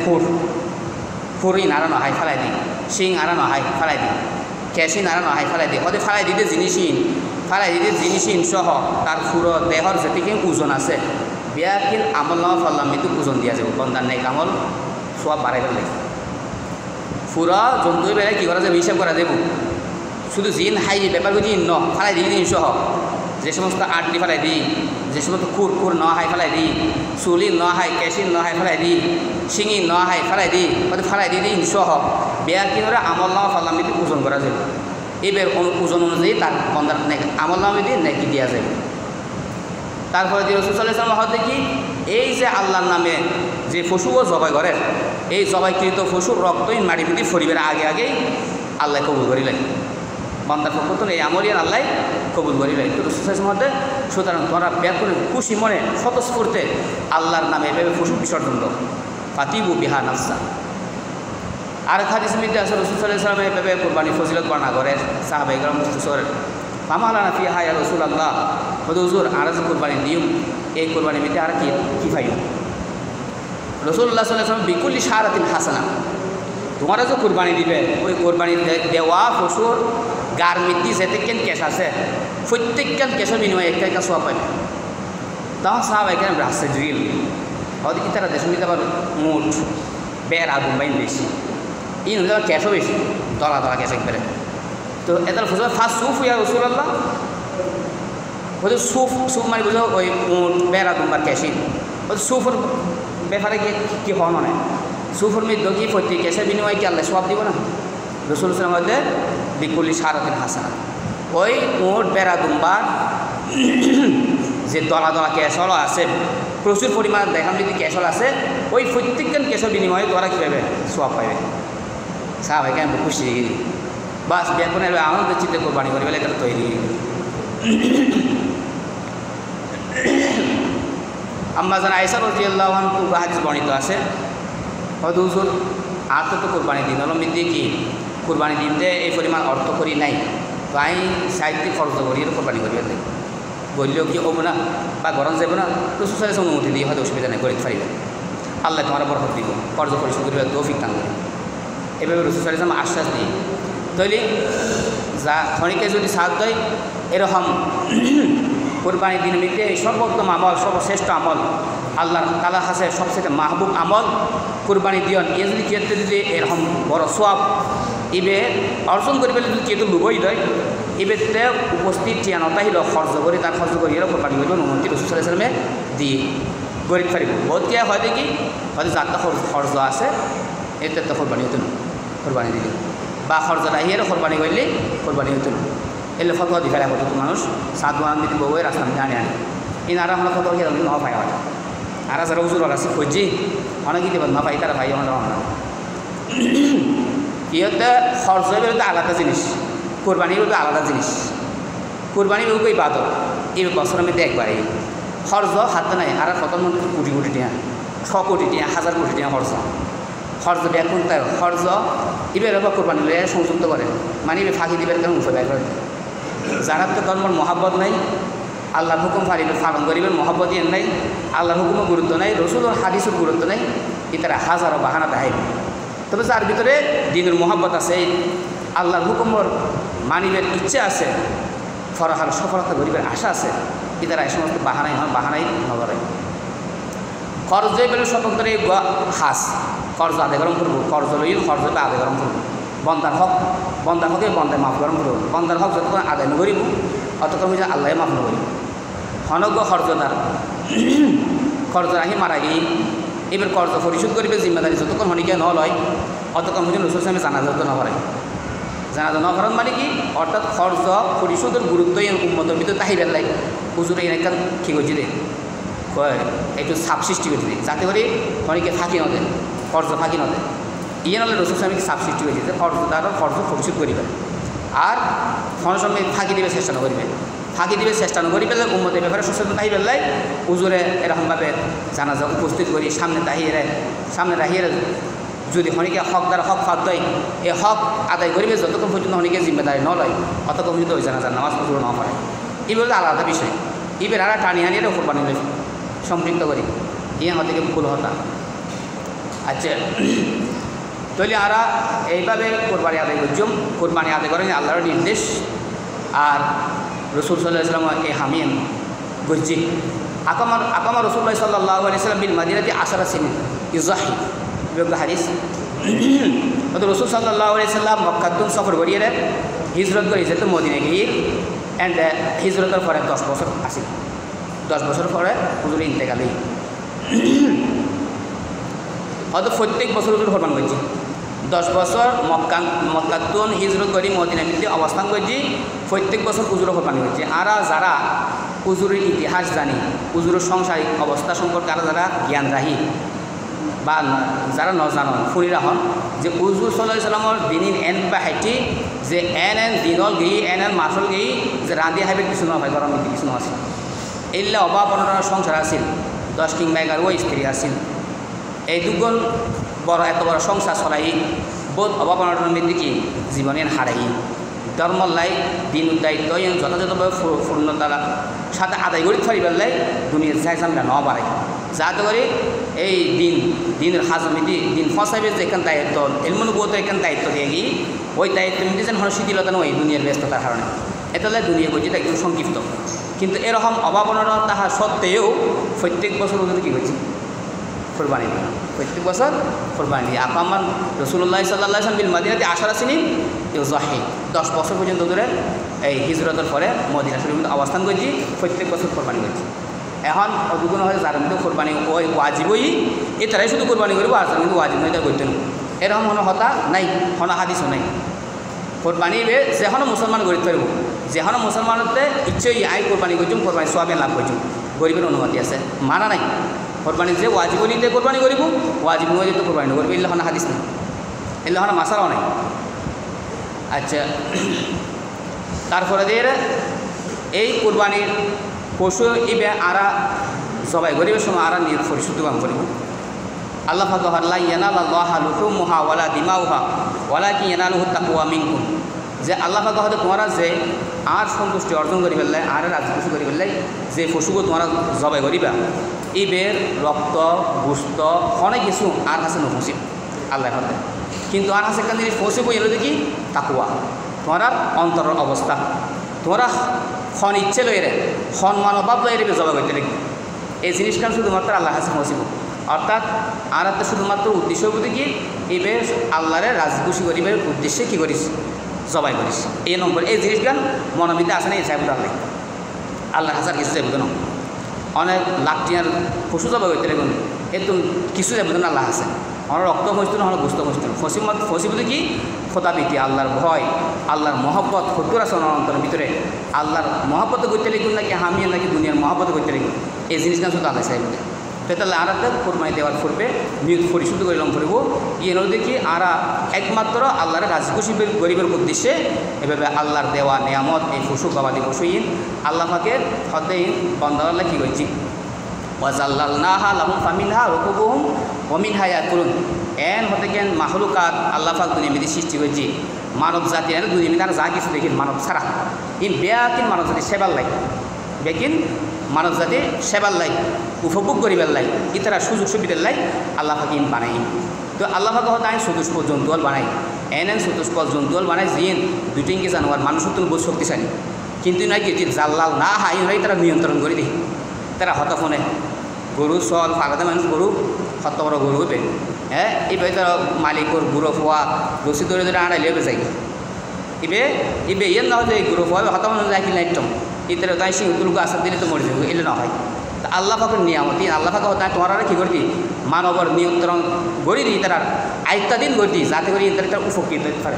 ফুরিন আরা নহাই ফেলাই দিই, শিং আরা নহাই ফেলাই দিই, ক্যাশিন আরা নহাই ফেলাই দিই। ওদের ফেলাই দিতে জিনিসিন সহ তার পুরো দেহর যেটিকে ওজন আছে বেয়াকিন আমল নামা ফল্লাম মৃত্যু ওজন দিয়া যাব। বন্দার নেই কামল সব বাড়াই ফেলে পুরো জন্তু বেলায় কী করা যাবে হিসাব করা যাব। শুধু জিন হাই ব্যাপারগুলো জিন ন ফেলাই দিই জিনিস সহ যে সমস্ত আটটি ফেলাই দিই, যে সমস্ত খুর ন হাই ফেলাই দিই, চুলি ন হাই ক্যাশিন ন হাই ফেলাই দিই, শিঙি ন হাই ফেলাই দিই, ওদের ফেলাই দিই দিন সহ বেয়া কিনরে আমল নামা ফল্লাম মৃত্যু ওজন করা যাবে। এবার ওজন অনুযায়ী তার বন্দার আমল নামে দিয়ে নেকি দেওয়া যাবে। তারপরে যে রাসূল সাল্লাল্লাহু আলাইহি ওয়াসাল্লাম হতে কি এই যে আল্লাহর নামে যে পশুও জবাই করে, এই জবাইকৃত পশুর রক্তহীন মাটি পিটি ফরিবের আগেই আল্লাহ কবুল করিলেন। বান্দার পক্ষ তো এই আমলিয়ান আল্লাহ কবুল করিলেন। তো রাসূল সাল্লাল্লাহু আলাইহি ওয়াসাল্লাম মধ্যে সুতরাং তোমরা ব্যাক করে খুশি মনে স্বতঃস্ফূর্তে আল্লাহর নামে এভাবে পশু বিসর্জন দাও, ফাতিবু বিহা নাফসা। আর এক হাদিসের মধ্যে আছে রাসূল সাল্লাল্লাহু আলাইহি ওয়াসাল্লাম এভাবে কোরবানি ফজিলত বর্ণনা করেন। সাহাবায়ে কেরাম মুস্তাসর ফামালানা ফিহা ইয়া রাসূলুল্লাহ, হুজুর আর যে কোরবানি দিও এই কোরবানির মধ্যে আর কি পাইও? রাসূলুল্লাহ সাল্লাল্লাহু আলাইহি ওয়াসাল্লাম বিকুল্লি শারাতিন হাসানা, তোমরা যে কোরবানি দিবে ওই কোরবানি দেওয়া পশুর গার মৃত্যু যেতেকেন কেস আছে প্রত্যেকখান কেসের বিনিময়ে একটা সওয়াব পাবে। তখন সাহাবায়ে কেরাম রাস্তায় জুইল ওদের কি তারা দেশের মধ্যে আবার মোট বের আগুন বাইন বেশি, ইন হলে ক্যাশও বেশি, দলা ক্যাশ একবারে। তো এটা ফুসল ফার্স্ট সুফ ইয়া রাসূলুল্লাহ, ওদের সুফ মানে বুঝলো ওই বেড়া দুম্বার ক্যাশি, ওদের সুফের ব্যাপারে কি হওয়া নয়, সুফের মধ্যে কি প্রত্যেক ক্যাশের বিনিময়ে কি আল্লাহ সব দিব না? রাসূল সাল্লাল্লাহু আলাইহি ওয়াসাল্লাম বিকুল্লি শারাতিন হাসানা, ওই মোট বেড়া দুম্বার যে দলা ক্যাশল আছে প্রচুর পরিমাণ দেখান যদি ক্যাশল আছে ওই প্রত্যেকজন ক্যাশের বিনিময়ে তোরা কী পাবে? সব পাবে। সাহাবায়ে কেরাম খুশি হয়ে গেলি, বাস বেগুনের আনন্দ চিন্তা কোরবানি করি বলে এটা তৈরি। আম্মা জান আয়েশা রাদিয়াল্লাহু আনহা হাদিস বর্ণিত আছে, হুজুর আর তো কোরবানি দিন হলো মধ্যে কি কোরবানি দিনতে এই পরিমাণ অর্থ করি নাই, তো আমি সাহিত্যিক খরচ করি কোরবানি করি। বললেও কি হবো না বা গরম যাবো না, রসুল সাল্লাল্লাহু আলাইহি অনুমতি দিয়ে হয়তো অসুবিধা নেই, গরিব ফারিবে, আল্লাহ তোমার বরকত দিব, কর্জ পরিশোধ করিবে তৌফিক দান করে। এভাবে রসুল সাল্লাল্লাহু আলাইহি আশ্বাস দিই তৈলি যা খনিকে যদি সাথ দেয় এরকম কোরবানি দিন মিটে এই সর্বোত্তম আমল, সর্বশ্রেষ্ঠ আমল, আল্লাহ তাআলা কাছে সবচেয়ে মাহবুব আমল কোরবানি দিয়ন। এ যদি ক্ষেত্রে যদি এরকম বড় সোয়াব ইবে অর্জন করি পেলে যদি কেউ লুবই দেয় এবেতে উপস্থিত টিয়ানতা হিল খরচ করে তার খরচ করি এরও কোরবানি করবে অনুমতি রসুল সাল্লাল্লাহু আলাইহি ওয়াসাল্লামে দিয়ে গরিব ফারিব। বহুত কে হয় দেখি হয়তো যারটা খরচ আছে এতে তো কোরবানি হতো না, কোরবানি দিলে বা খরচ রাহিয়ে কোরবানি করলে কোরবানি হতো না। এলে ফটো দিখালে হতো মানুষ সাত বানান দিতে বউয়ে রাস্তা মধ্যে আনে ইনারা আমরা ফটো খেয়ে ন পাই হয় আর যারা উজুর আছে খুঁজি অনেকে দেবেন না পাই তারা ভাই আমরা না ইহতে খরচ বেরোতে আলাদা জিনিস, কোরবানি বেরোতে আলাদা জিনিস। কোরবানি বেরোকে ইবাদত এই বছরের মধ্যে একবারই খরচ হাতে নাই আর কত মধ্যে কোটি কোটি টিয়া 6 কোটি টিয়া 1000 কোটি টিয়া খরচ এখন তার খরচ এবার আবার কোরবানি সংযুক্ত করে মানে এবার ফাঁকি দিবেন কেন উঠে বের করে। যারা তো ধর্মর মহাব্বত নাই, আল্লাহর হুকুম পালন করিবেন মহাব্বত ইয়েন নাই, আল্লাহর হুকুমও গুরুত্ব নাই, রসুলের হাদিসের গুরুত্ব নাই, এটারা হাজারো বাহানা দেখাইবে। তবে যার ভিতরে দিনের মহাব্বত আছে, আল্লাহর হুকুমর মানিবের ইচ্ছে আছে, ফরাহার সফলতা গরিবের আশা আছে, এটারা এই সমস্ত বাহানাই নগরে খরচ বেলে স্বতন্ত্র হাস কর্জ আদায় গরম করবো, কর্জ লইল খরচ আদায় গরম করবো, বন্দার হকে বন্দায় মাফ গরম করবো, বন্দার হক যতক্ষণ আদায় নকরিব অতক্ষণ হচ্ছে আল্লাহ মাফ নকরিব। হনজ্ঞ খরচদার খরচ রাহি মারা গিয়ে এবার কর্জ পরিশোধ করিবে জিম্মাদারি যতক্ষণ হনিকে ন লয় অতক্ষণ হচ্ছে রসুল সাহেব জানাজা ন করে। জানাজা ন করার মানে কি অর্থাৎ খরচ পরিশোধের গুরুত্ব উন্মতের ভিতরে তাহি বেলায় হুজুরে এনেকান কি করছি রে একটু সাপ সৃষ্টি করছি যাতে করে অনেকে ফাঁকি নদে খরচ ফাঁকি নদে ইয়ে নাহলে রসুল সাহেবকে সাপ সৃষ্টি করেছে যে খরচ তারা খরচ পরিশোধ করিবে আর কোনো সময় ফাঁকি দিবে চেষ্টা করিবে, ফাঁকি দিবে চেষ্টা করি পেলে উন্মতের ব্যাপারে সচেতন তাহি পেলাই উজুরে এরকমভাবে জানাজা উপস্থিত করি সামনে রাহিয়ে যদি হনিকে হক দ্বারা হক ফাঁদ দেয় এই হক আদায় করিবে যতক্ষণ পর্যন্ত হনিকে জিম্মেদারি ন লয় অতক্ষণ পর্যন্ত ওই জানাজার নামাজ পুরো ন পারে। এই বলতে আলাদা বিষয় ইবের আর টানি আনিয়ে কোরবানি সম্পৃক্ত করি ইয়ে হতে ভুল হতা। আচ্ছা তাহলে আরা এইভাবে কোরবানি আদায় করছুম, কোরবানি আদায় করেন আল্লাহর নির্দেশ আর রসুল সাল্লাল্লাহু আলাইহি ওয়াসাল্লাম এই হামিয়েন গজ্জি আকামা রসুল্লাহ সাল্লাল্লাহু আলাইহি ওয়াসাল্লাম বিল মাদিনাতি 10 সিনিন ইজাহি হাদিস রসুল সাল্লাল্লাহু আলাইহি ওয়াসাল্লাম মক্কাতুন সফর করিয়ে হিজরত করেছে তো মদিনা গিয়ে অ্যান্ড হিজরতের পরে 10 বছর আসিল, 10 বছর পরে হুজুর ইন্তেকালেই হয়তো প্রত্যেক বছর হুজুর কোরবান করছি 10 বছর মক্কাতুন হিজরত করি মদিনা মধ্যে অবস্থান করছি প্রত্যেক বছর হুজুরও কোরবানি করছি। আর যারা হুজুরের ইতিহাস জানি হুজুরের সাংসারিক অবস্থা সম্পর্কে আর যারা জ্ঞান রাহি বা যারা নজানো ফুরিরা হন যে হুজুর সাল্লাল্লাহু আলাইহি ওয়াসাল্লামর দিনিন এন বা হাইটি যে এন দিনল গেই এন মাসল গেই যে রাঁধি হাইবে কিছু না হয় গরম কিছু না আছে এলে অভাব অনটনের সংসার আছিল 10 কিংবা 11 স্ত্রী আছিল এই দুগুণ বড় এত বড় সংসার চলাই বোধ অভাব অনটনের মধ্যে কি জীবনের হারাই ধর্মল্লাই দিন দায়িত্ব যথাযথভাবে পূর্ণতার সাথে আদায় করি ফারি পেলাই দুনিয়ার চাইজামটা ন বাড়াই যাতে করে এই দিনের হাজমিতি দিন ফসাইবে যে এখান দায়িত্ব এলমনুগত এখান দায়িত্ব দিয়ে গিয়ে ওই দায়িত্বের মধ্যে যেন শিথিলতা নয় দুনিয়ার ব্যস্ততার কারণে এতালে দুনিয়া করছি একদম সংক্ষিপ্ত কিন্তু এরকম অভাবনার তাহা সত্ত্বেও প্রত্যেক বছর ওদের কী করছি কোরবানি দিয়ে প্রত্যেক বছর কোরবানি দিয়ে আকামান রসুল্লাহ সাল্লাল্লাহু আলাইহি ওয়াসাল্লাম বিল মাদিনাতি 10 সিনিন ইউজাহি 10 বছর পর্যন্ত ধরে এই হিজরতের পরে মদিনা শরীফের মধ্যে অবস্থান করছি প্রত্যেক বছর কোরবানি করছি। এখন দুগুণ হয় যার মধ্যে কোরবানি ওই ওয়াজিবই এটারাই শুধু কোরবানি করবো আর যার কিন্তু ওয়াজিব নয় এটা করতে নেব এরকম কোনো হতা নাই কোনো হাদিসও নাই। কোরবানি যেখানে মুসলমান গরিব পারব যেখানে মুসলমানতে ইচ্ছেই আই কোরবানি করছুম কোরবানি সবে লাভ করছুম গরিবের অনুমতি আছে মানা নাই কোরবানি যে ওয়াজিব নিতে কোরবানি করিব ওয়াজিব নয় যেতে কোরবানি করবো এগুলো হন হাদিস নেই এগুলো হন মাসালাও নাই। আচ্ছা তারপরে দিয়ে এই কোরবানির পশু ইবে আরা সবাই গরিবের সময় আরা নিয়ে পরিশুদ্ধ কাম করিব আল্লাহ পাক আল্লাহ ইয়ানালাল্লাহু লুহুমুহা ওয়ালা দিমাউহা ওয়ালাকিন ইয়ানালুহু তাকওয়া মিনকুম যে আল্লাহ পাক হয়তো তোমরা যে আর সন্তুষ্টি অর্জন করি ফেললে আর রাজখুশি করি ফেললে যে পশুগুলো তোমরা জবাই করিবা ইবের রক্ত গুস্ত অনেক কিছু আর কাছে নফসিব আল্লাহ হাতে কিন্তু আর কাছে একটা জিনিস ফসিব এলো দেখি তাকুয়া তোমার অন্তরের অবস্থা তোমরা খন ইচ্ছে লই রে খন মানবাব লই রে জবাই করতে লিখবে এই জিনিসটা শুধুমাত্র আল্লাহ কাছে ফসিব অর্থাৎ আর একটা শুধুমাত্র উদ্দেশ্য বুঝি কি এবে আল্লাহরে রাজখুশি করিবার উদ্দেশ্যে কী করিস জবাই করিস এই নম্বর এই জিনিসগান মনোবিদ্যা আসে না এই চাইব আল্লাহ আল্লাহ হাজার কিছু চাইব না অনেক লাখ টিয়ার পশু জবাই করতে দেখুন এত কিছু চাইব না আল্লাহ আছে আমার রক্ত হইতো না আমার গুস্ত হইতো না ফসি বুঝি কি খোদাবিতি আল্লাহর ভয় আল্লাহর মহব্বত হতুর আছে অন্তরের ভিতরে আল্লাহর মহব্বত করতে লিখুন নাকি হামিয়ে নাকি দুনিয়ার মহব্বত করতে লিখুন এই জিনিসগান শুধু আল্লাহ চাইব তাহলে আর একটা কোরবানি দেওয়ার পূর্বে নিয়োগ পরিশুদ্ধ করিলাম করব ইয়ে দেখি আর একমাত্র আল্লাহর রাজখুশি গরিবের উদ্দেশ্যে এভাবে আল্লাহর দেওয়া নিয়ামত এই পশু গবাদি পশু ইন আল্লাহ পাকের হতে বন্দাল্লাহ কী করছি ওয়াজাল্লাল নাহা লাহুম ফামিনহা রকুবুহুম ওমিনহা ইয়াকুলুন এন হতে কেন মাহলুকাত আল্লাহ পাক দুনিয়া মিদি সৃষ্টি করছি মানব জাতি এর দুনিয়া মিদি আর যা কিছু দেখি মানব ছাড়া ইন বেয়াকিন মানব জাতি সেবার লাই বেকিন মানব জাতি সেবার লাই উপভোগ করিবার লাই ইতারা সুযোগ সুবিধার লাই আল্লাহ পাক ইন বানাই তো আল্লাহ পাক হতে আমি চতুষ্প জন্তুয়াল বানাই এন চতুষ্প জন্তুয়াল বানাই জিন দুইটিঙ্কি জানোয়ার মানুষের তুল বহু শক্তিশালী কিন্তু নাকি যে জাল্লাল না হাই নাই তারা নিয়ন্ত্রণ করে দিই তারা হতফোনে গরু চল আলাদা মানুষ গরু হত বড় গরু হইবে হ্যাঁ এইভাবে তারা মালিকর গুঁড়ো ফোয়া রসি ধরে ধরে আড়াইলে হবে যাই ইবে ইয়ে না হয় গুঁড়ো ফোয়া হত মানুষ যাই কিনা একদম ইতারা তাই সিং তুলকে আসার দিলে তো মরে যাবে এলে না হয় তা আল্লাহ পাকের নিয়ামত আল্লাহ পাক তাই তোমার কী করতি মানবর নিয়ন্ত্রণ গড়ি দিই তারা আয়ত্তাধীন গড়ি দিই যাতে করে তারা উপকৃত হতে পারে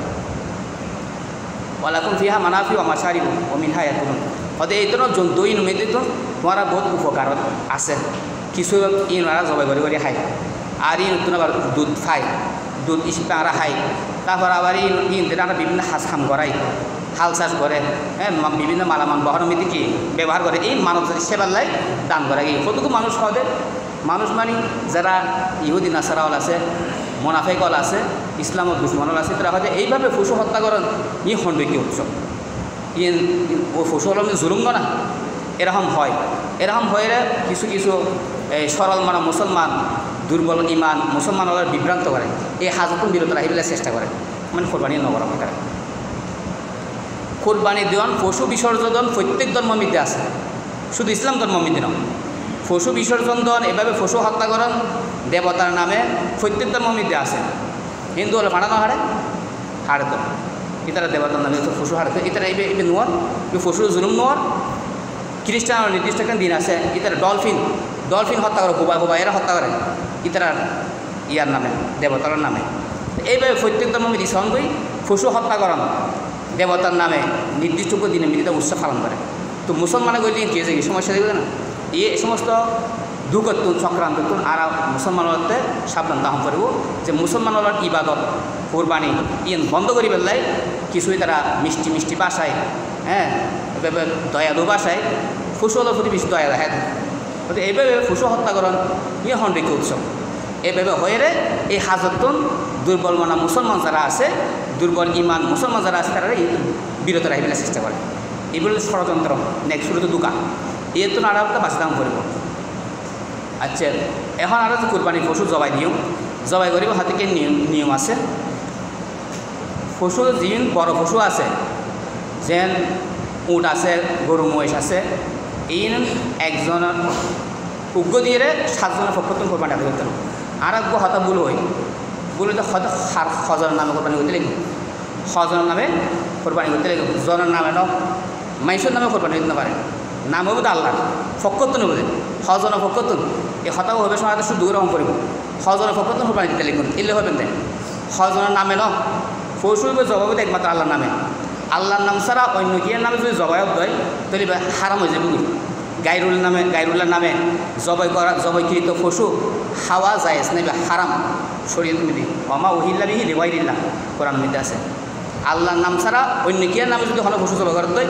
ওয়ালাকুম ফিহা মানাফি ওয়া মাশারিব ওয়া মিনহা ইয়াকুলুন হতে এই ধরনের জন্তু ইন মেয়ে তো তোমার বহুত উপকার আছে কিছু ইনারা জবাই করে খায় আর ইন নতুন আবার দুধ খায় দুধ ইস্পারা খায় তারপর আবার ইন তারা বিভিন্ন হাঁস খাম করাই হাল চাষ করে হ্যাঁ বিভিন্ন মালামাল বহনমিতি কি ব্যবহার করে এই মানব জাতি সেবার লাই দান করে কতটুকু মানুষ হবে মানুষ মানে যারা ইহুদি নাসারাওয়াল আছে মোনাফেকল আছে ইসলামের দুশ্মনল আছে তারা হয়তো এইভাবে পশু হত্যা করেন ই খণ্ডকী উৎসব ও পশু হল জুলুম না এরকম হয় এরকম হয়ে কিছু কিছু সরল মানা মুসলমান দুর্বল ইমান মুসলমান হলে বিভ্রান্ত করে এই হাজতন বিরত রাখিবেলা চেষ্টা করে মানে কোরবানি নগর তারা কোরবানি দেওয়ান পশু বিসর্জন প্রত্যেক ধর্মমিতে আছে শুধু ইসলাম ধর্মমিতে নয় পশু বিসর্জন দেন এভাবে পশু হত্যা করেন দেবতার নামে প্রত্যেক ধর্মমিতে আছে হিন্দু হলে বানানো হারে তো ইতারা দেবতার নামে পশু হারতে ইতারা এবে নোয়ার পশু জুলুম নোয়ার খ্রিস্টান নির্দিষ্ট একটা দিন আছে ইতারা ডলফিন হত্যা করে গোবা এরা হত্যা করে ইতারা ইয়ার নামে দেবতার নামে এইভাবে প্রত্যেক ধর্মমিতে সহন করি পশু হত্যা করেন দেবতার নামে নির্দিষ্ট দিনে মিলিত উৎসব পালন করে তো মুসলমানে গেলে কি হয়েছে সমস্যা দেখবে না এই সমস্ত দুঃখতুন চক্রান্ততুন আর মুসলমানতে সাবধান দাহন করব যে মুসলমানের ইবাদত কোরবানি ইন বন্ধ করি পেলাই কিছুই তারা মিষ্টি মিষ্টি বাসায় হ্যাঁ এভাবে দয়ালু বাসায় ফসলের প্রতি বেশি দয়া দেখা দেয় এইভাবে পশু হত্যা করেন ইয়ে হন্ডিক উৎসব এইভাবে হয়ে এই হাজতন দুর্বল মানা মুসলমান যারা আছে দুর্বল ইমান মুসলমান যারা আছে তারা বিরত রাখিবেলার চেষ্টা করে এইগুলো ষড়যন্ত্র নেক্সট তো দোকান এর তো আর একটা বাঁচি দাম করব আচ্ছা এখন আর কোরবানি পশু জবাই দিও জবাই করিব হাতে নিয়ম আছে পশু যিন বড় পশু আছে যেন উট আছে গরু মহিষ আছে এই একজনের উগ্র দিয়ে 7 জনের পক্ষতন কোরবানি আদায় করতে হবে আর এক হতা ভুল হয় বলে তো হয়তো হজরের নামে কোরবানি করতে লাগবে হজরের নামে কোরবানি করতে লাগবে জনের নামে ন মাইসের নামে কোরবানি করতে পারে নাম হবে তো আল্লাহ ফক্কতন হবে হজনের ফক্কতন এই হতাও হবে সময় শুধু গ্রহণ করব হজনের ফক্কতন কোরবানি দিতে লাগবে এলে হবেন তাই হজনের নামে ন পশু জবাব দেয় একমাত্র আল্লাহর নামে আল্লাহর নাম ছাড়া অন্য কিয়ের নামে যদি জবাব দেয় তাহলে হারাম হয়ে যাবে গাইরুল্লাহর নামে জবাইকৃত পশু হাওয়া যায় না হারাম শরীর তুমি দিই অমা ওহিল্লা বিহি রেওয়াইল্লা কোরআন মধ্যে আছে আল্লাহর নাম ছাড়া অন্য কিয়ের নামে যদি হনো পশু জবাই করতে হয়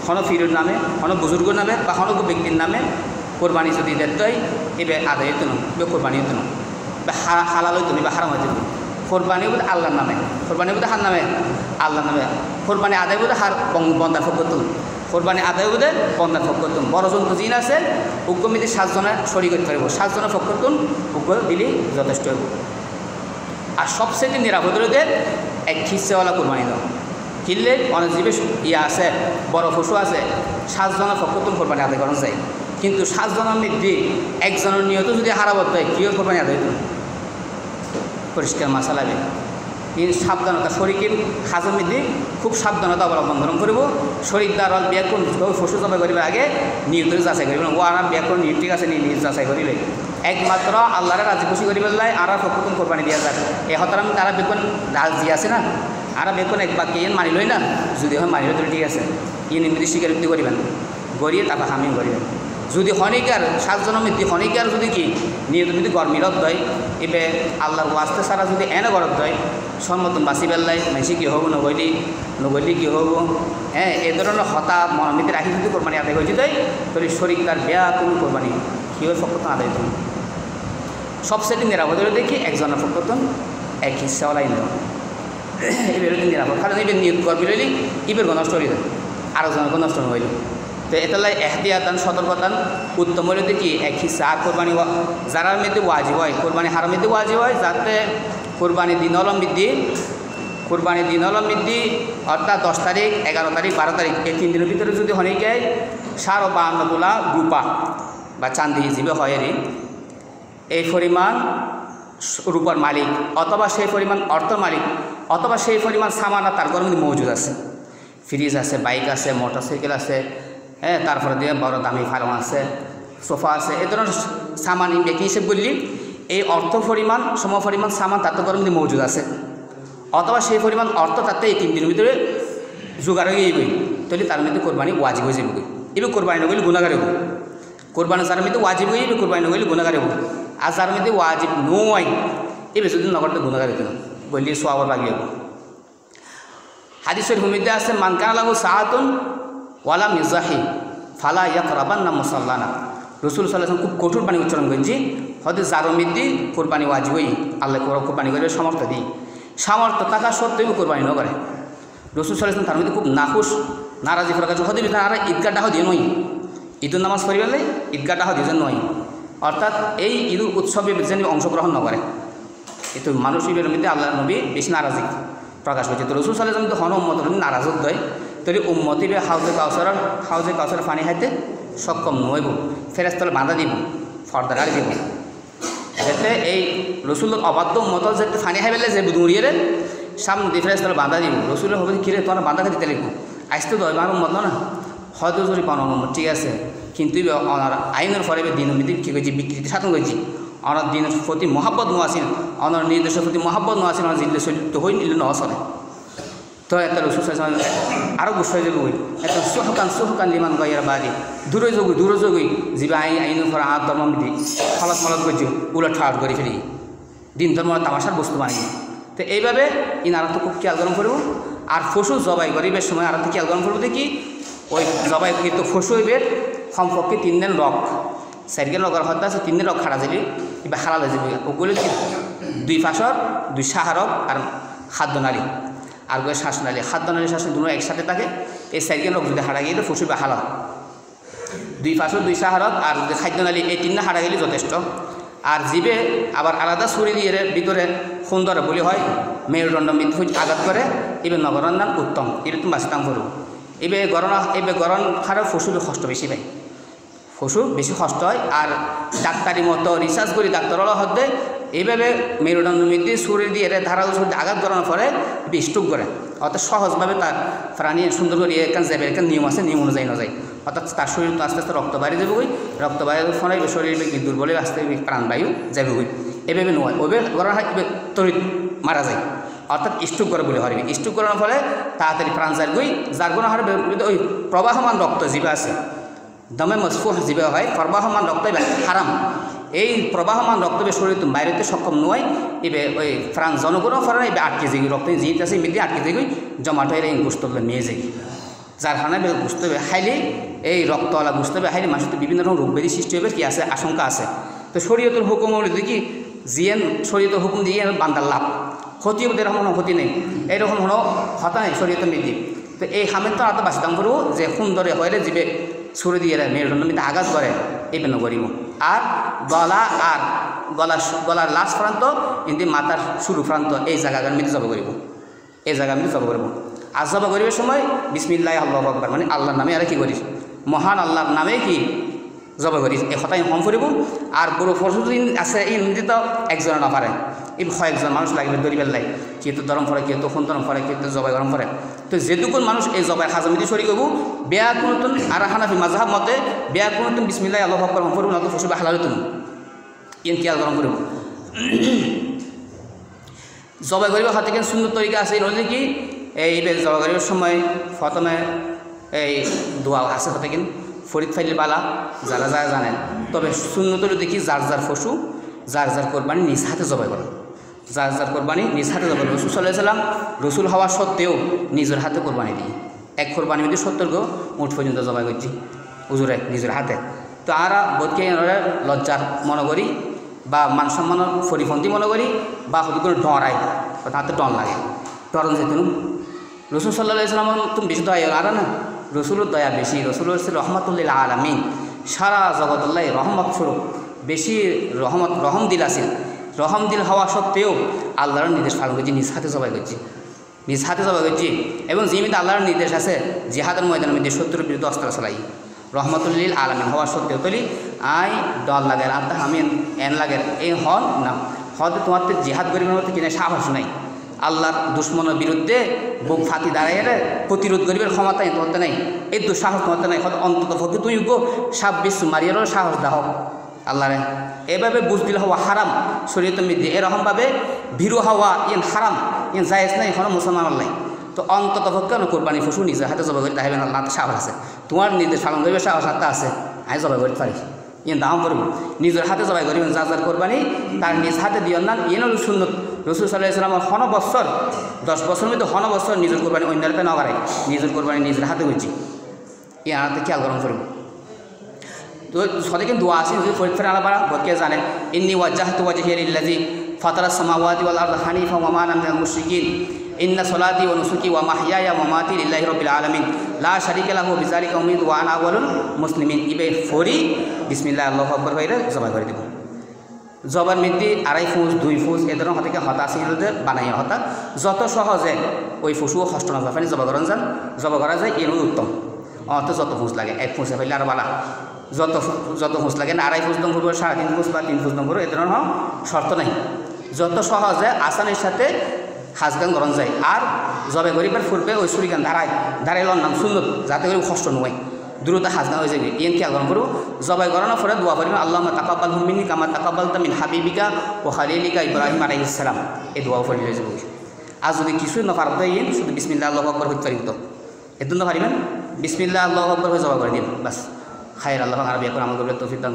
হনো ফিরের নামে হনো বুজুর্গর নামে বা হনো ব্যক্তির নামে কোরবানি যদি দিতে হয় এবার আদায় হতো না কোরবানি হতো না বা হালাল হইতো না বা হারাম হইতো কোরবানি বলতে আল্লাহর নামে কোরবানি বলতে হার নামে আল্লাহ নামে কোরবানি আদায় বোধে হার বন্দার ফকতুন কোরবানি আদায় বোধে বন্দার ফকতুন বড় জন্তু জিন আছে উগ্রমিতি 7 জনে শরীর করতে পারব 7 জনের ফকতুন উগ্র দিলেই যথেষ্ট হইব। আর সবচেয়ে নিরাপদ হইতে এক খিসেওয়ালা কোরবানি দাও কিনলে অনেক জীবে ইয়া আছে বড় পশু আছে 7 জনের ফকতুন কোরবানি আদায় করা যায় কিন্তু 7 জনের মধ্যে একজনের নিয়ত যদি হারাবত হয় কী কোরবানি আদায় হইত পরিষ্কার মাসালাবে কিন্তু সাবধানতা শরীরের খাজের মধ্যে খুব সাবধানতা অবলম্বন করব শরীর দ্বারা ব্যাকরণ পশু জবাই করিবার আগে নিয়ত যাচাই করিব ও আর ব্যাকরণ নিয়ত ঠিক আছে নিয়ত যাচাই করিলে একমাত্র আল্লাহরে রাজি খুশি করিবার লাই আর ফকতুন কোরবানি দিয়া যায় এ হতারাম তারা বেকন রাজি আছে না আর বেকন এক বাক্যে ইন মানি লই না যদি হয় মানি লই ঠিক আছে ইন এমনি স্বীকারোক্তি করিবেন গড়িয়ে তারপর হামিং করিবেন যদি হনিকার 7 জনের মধ্যে হনিকার যদি কি নিয়ত যদি গরমিরত দেয় এবে আল্লাহর ওয়াস্তে ছাড়া যদি এনে গরত দেয় সম্মতন বাঁচি পেলাই মেসি কী হব নগলি কী হব হ্যাঁ এ ধরনের হতা মনমিতে রাখি যদি কোরবানি আদায় হয়েছে দেয় তাহলে শরীর তার বেয়া কোনো কোরবানি কী হয় ফকতন আদায় করুন সবচেয়ে নিরাপদ হলে দেখি একজনের ফকতন এক হিসাওয়ালাই নেওয়া এবার নিরাপদ কারণ এবার নিয়ত গর্বি লইলি ইবের নষ্ট হয়ে যায় আরও জনের নষ্ট হইল তো এটালাই এহতিয়াতান সতর্কতান উত্তম হলে দেখি এক হিসা আর কোরবানি যারার মধ্যে ওয়াজিব হয় কোরবানি হারার মধ্যে ওয়াজিব হয় যাতে কোরবানি দিন অলমৃদ্ধি অর্থাৎ 10 তারিখ 11 তারিখ 12 তারিখ এই 3 দিনের ভিতরে যদি হনে যায় 52 তোলা রূপা বা চাঁদি হিসেবে হয় এই পরিমাণ রূপার মালিক অথবা সেই পরিমাণ অর্থ মালিক অথবা সেই পরিমাণ সামানা তার ঘরের মধ্যে মজুদ আছে ফ্রিজ আছে বাইক আছে মোটরসাইকেল আছে হ্যাঁ তারপরে দিয়ে বড় দামি ফার্ম আছে সোফা আছে এই ধরনের সামান ব্যক্তি হিসেবে বললি এই অর্থ পরিমাণ সম পরিমাণ সামান তার তো ঘরের মধ্যে মজুদ আছে অথবা সেই পরিমাণ অর্থ তাতে এই 3 দিনের ভিতরে জোগাড় হয়ে যাবে তাহলে তার মধ্যে কোরবানি ওয়াজিব হয়ে যাবে এবার কোরবানি নগলে গুণাগার হব কোরবানি যার মধ্যে ওয়াজিব হয়ে যাবে কোরবানি নগলে গুণাগার হব আর যার মধ্যে ওয়াজিব নয় এবার যদি নগরতে গুণাগার হতো বললি সোয়াবার লাগিয়ে হব হাদিসের ভূমিতে আছে মানকানা লাগু সাহাতুন ওয়ালা মিজাহি ফালা ইয়াকরাবান না মুসাল্লানা রসুল সাল্লাল্লাহু খুব কঠোর বাণী উচ্চারণ করেছি হয়তো যার মধ্যে কোরবানি ওয়াজিবই আল্লাহ কোরবানি করে সামর্থ্য দিই সামর্থ্য থাকা সত্ত্বেও কোরবানি ন করে রসুল সাল্লাল্লাহু তার মধ্যে খুব নাখুশ নারাজি ফেরার কাছে হতে তারা ঈদগাহ ডাহ দিয়ে নয় ঈদুল নামাজ পড়িবেলে ঈদগাহ ডাহ দিয়ে নয় অর্থাৎ এই ঈদ উৎসবে যেন অংশগ্রহণ ন করে কিন্তু মানুষ ঈদের মধ্যে আল্লাহ নবী বেশি নারাজি প্রকাশ হয়েছে তো রসুল সাল্লাল্লাহু যখন উম্মত নারাজত দেয় তাহলে উম্মতিবে হাউজে কাউসারের পানি খাইতে সক্ষম নইব ফেরেশতালে বাঁধা দিব ফর্দা গাড়ি দিব যাতে এই রসুলের অবাধ্য উম্মত যাতে পানি খাই পেলে যে দৌড়িয়ে সামনে দিয়ে ফেরেশতালে বাঁধা দিব রসুলের হবে কিরে তোমার বাঁধা খাইতে লিখবো আসতে তো আমার উম্মত না হয়তো যদি পানো উম্মত ঠিক আছে কিন্তু ওনার আইনের পরে দিন কী করছি বিকৃতি সাধন করছি ওনার দিনের প্রতি মহাব্বত নোয়াছিল ওনার নির্দেশের প্রতি মহাব্বত নোয়াছিল ওনার জিল্লে তো হই নিলে নচলে তো একটা রসুল আরও গুছ হয়ে যাবো একটা সুহকান লিমান গাইয়ার বাড়ি দূরে যোগই যিবা আইনের পর আর ধর্ম বিধি ফলত করছি উলট ঠাট করে ফেলি দিন ধর্ম তামাশার বস্তু বানাই তো এইভাবে ইনারা তো খুব খেয়াল গরম করব আর ফসু জবাই গরিবের সময় আর তো খেয়াল গরম করবো দেখি ওই জবাই কিন্তু ফসু হইবের সম্পর্কে 3 দিন রক 4 দিন রগর হত্যা আছে 3 দিন রক খাড়া যাবি কিংবা হারাল হয়ে যাবি ওগুলো কি 2 ফাঁসর 2 সাহারক আর খাদ্য নালী আর গিয়ে শ্বাসনালী খাদ্যনালী শ্বাস দুটো একসাথে থাকে এই 4 দিন রক যদি হারা গেলে ফসু বা হালাল 2 ফাঁসর 2 সাহারক আর যদি খাদ্যনালী এই 3 হারা গেলে যথেষ্ট আর জীবে আবার আলাদা ছুরি দিয়ে ভিতরে সুন্দর বলি হয় মেরুদণ্ড মৃত্যু আঘাত করে এবার নগরের নাম উত্তম এটা তুমি বাঁচতাম করো এবার গরম খারাপ ফসুর কষ্ট বেশি পাই ফসু বেশি কষ্ট হয় আর ডাক্তারি মতো রিসার্চ করি ডাক্তাররা হতে এইভাবে মেরুদণ্ড মৃত্যু ছুরি দিয়ে ধারা ছুরি আঘাত করানোর পরে স্ট্রোক করে অর্থাৎ সহজভাবে তার প্রাণী সুন্দর করে এখান যাবে এখান নিয়ম আছে নিয়ম অনুযায়ী না যায় অর্থাৎ তার শরীর তো আস্তে আস্তে রক্ত বাইরে যাবে রক্ত বাইরে ফলে শরীর দুর্বলে আস্তে প্রাণবায়ু যাবে এভাবে নয় ওইভাবে করা হয় তড়িৎ মারা যায় অর্থাৎ স্ট্রোক করে বলে হারবে স্ট্রোক করানোর ফলে তাড়াতাড়ি প্রাণ যায় যার কোনো হার ওই প্রবাহমান রক্ত জীবে আছে দমে মসফুহ জীবে হয় প্রবাহমান রক্ত হারাম এই প্রবাহমান রক্ত শরীর বাইরেতে সক্ষম নয় এবে ওই প্রাণ জনগণও ফলে এবার আটকে যাই রক্ত জিনিস আছে এমনি আটকে যাই জমাটো এই গোস্ত মেয়ে যাই যার কারণে বুঝতে হবে হাইলে এই রক্তওয়ালা বুঝতে হবে হাইলে মানুষের বিভিন্ন রকম রোগ ব্যাধি সৃষ্টি হবে কি আছে আশঙ্কা আছে তো শরীয়তের হুকুম হলে দেখি জিয়েন শরীয়তের হুকুম দিয়ে বান্দার লাভ ক্ষতি হবে এরকম কোনো ক্ষতি নেই, এইরকম কোনো হতা নেই শরীয়তের মধ্যে। তো এই হামের তো আতো বাসিতাম করবো যে সুন্দরে হয়ে যাবে ছুরি দিয়ে মেরুদণ্ড মধ্যে আঘাত করে এই পেন করিব। আর গলা আর গলার লাস্ট প্রান্ত কিন্তু মাথার শুরু প্রান্ত এই জায়গার মধ্যে জব করিব, এই জায়গার মধ্যে জব করিব। আর জব করিবার সময় বিসমিল্লাহ আল্লাহু আকবার মানে আল্লাহর নামে আর কি করিস, মহান আল্লাহর নামে কি জব করিস এই কথাই হম ফুরিব। আর বড় পরশুদিন আছে এই নদী তো একজনে না পারে, এই কয়েকজন মানুষ লাগবে দরিবের লাই, কেউ তো গরম পড়ে, কেউ তো খুন গরম পড়ে, কেউ তো জবাই গরম পড়ে। তো যেটুকুন মানুষ এই জবাই হাজামিদি সরি করবো বেয়া কোনোতুন আর হানাফি মাযহাব মতে বেয়া কোনোতুন বিসমিল্লাহ আল্লাহু আকবার হম ফুরিব না তো ফসুবা হালাল তুন ইন খেয়াল গরম ফুরিব। জবাই করিবার হাতে কিন্তু সুন্দর তরিকা আছে, নদী কি এই জবাই করিবার সময় প্রথমে এই দোয়া আছে হাতে কিন্তু ফরিদ ফাইলে বালা যারা যারা জানেন। তবে সুন্নতর দেখি যার যার পশু যার যার কোরবানি নিজ হাতে জবাই করা, যার যার কোরবানি নিজ হাতে জবাই করা। রসুল সাল্লাল্লাহু আলাইহি সাল্লাম রসুল হওয়া সত্ত্বেও নিজের হাতে কোরবানি দিই, এক কোরবানি মধ্যে 70 গো উঠ পর্যন্ত জবাই করছি উজুরে নিজের হাতে। তো আরা বোধকে লজ্জার মনে করি বা মান সম্মানের পরিপন্থী মনে করি বা হয়তো করে ডরাই, তাতে ডর লাগে, ডরন যেতুন রসুল সাল্লাল্লাহু আলাইহি সাল্লাম তুমি বেশি দয়া আর না, রসুলের দয়া বেশি, রসুল হচ্ছে রহমতুল্লিল আলামিন, সারা জগতুল্লাহ রহমত স্বরূপ, বেশি রহম দিল আছিল। রহম দিল হওয়া সত্ত্বেও আল্লাহর নির্দেশ পালন করছি, নিজ হাতে জবাই করছি, নিজ হাতে জবাই করছি। এবং যেমিতে আল্লাহর নির্দেশ আছে জিহাদের ময়দানের মধ্যে শত্রুর বিরুদ্ধে অস্ত্র চালাই রহমতুল্লিল আলামিন হওয়া সত্ত্বেও তলি আই দল লাগের আত্মা হামিন এন লাগের এই হন না হয়তো তোমার তো জিহাদ করিবার মতো কিনা সাহস নাই, আল্লাহর দুশ্মনের বিরুদ্ধে বুক ফাতি দাঁড়াইয়ে প্রতিরোধ করিবার ক্ষমতা তোমার নাই, এই দুঃসাহস তোমার নাই, হয়তো অন্তত ভক্তি তুমি গো 26 মারিয়ারও সাহস দাহ আল্লাহরে। এভাবে বুঝদিল হওয়া হারাম শরীয়তের মধ্যে, এরকমভাবে ভীরু হওয়া ইন হারাম ইন জায়েজ নাই কোনো মুসলমানের নাই। তো অন্তত ভক্তি কোরবানি পশু নিজের হাতে জবাই করি তাহলে আল্লাহ সাহস আছে, তোমার নির্দেশ পালন করিবার সাহস আত্মা আছে, আমি জবাই করতে পারি ইন দাম করব নিজের হাতে জবাই করিবেন যা যার কোরবানি তার নিজ হাতে দিও না। ইন হল সুন্নত। রসুল সাল্লাল্লাহু আলাইহি সাল্লাম 10 বছর 10 বছর মধ্যে 10 বছর নিজের কোরবানি অন্যেরতে না করায়, নিজের কোরবানি নিজের হাতে করছি, ই আনাতে খেয়াল গরম করব। তো সদে কিন্তু দোয়া আছে যদি ফরিদ ফের আলাপারা বদকে জানেন ইন্নি ওয়াজ্জাহতু ওয়াজহিয়া লিল্লাযী ফাতারাস সামাওয়াতি ওয়াল আরদা হানিফা ওয়া মা আনা মিনাল মুশরিকিন ইন্না সলাতি ওয়া নুসুকি ওয়া মাহইয়ায়া ওয়া মামাতি লিল্লাহি রাব্বিল আলামিন লা শারীকা লাহু বিযালিকা উমিরতু ওয়া আনা আউয়ালুল মুসলিমিন। ইবে ফরি বিসমিল্লাহ আল্লাহু আকবার কইরা জবাই করে দেব। জবার মধ্যে 2.5 ফুস 2 ফুস এ ধরনের হতে হতা আছে বানাই হতা যত সহজে ওই পশু হস্ত না ফানি জবা করা যান, জবা করা যায় এর উত্তম। অত যত ফুস লাগে 1 ফুসে ফেললে আর বালা, যত ফুস লাগে না 2.5 ফুস দম করবো 3.5 ফুস বা 3 ফুস দম করবো এ ধরনের শর্ত নাই, যত সহজে আসানের সাথে হাজগান গরম যায়। আর জবে গরিবের ফুরবে ওই সুরিগান দাঁড়াইল নাম সুন্দর যাতে করে কষ্ট নয় দ্রুত হাজগান হয়ে যাবে। ইয়েন খেয়াল গরম করবো জবাই গরানোর পরে দোয়া করিবেন আল্লাহুম্মা তাকাব্বালহু মিন্নি কামা তাকাব্বালতা মিন হাবিবিকা ওয়া খালিলিকা ইব্রাহিম আলাইহিস সালাম, এই দোয়া পড়ে হয়ে যাবে। আর যদি কিছুই না পারতে ইয়েন শুধু বিসমিল্লাহ আল্লাহু আকবার হইতে পারিব, তো এত না পারিবেন বিসমিল্লাহ আল্লাহু আকবার হয়ে জবাই করে দিন বাস। খায়ের আল্লাহ আরবি এখন আমল করলে তৌফিক দান।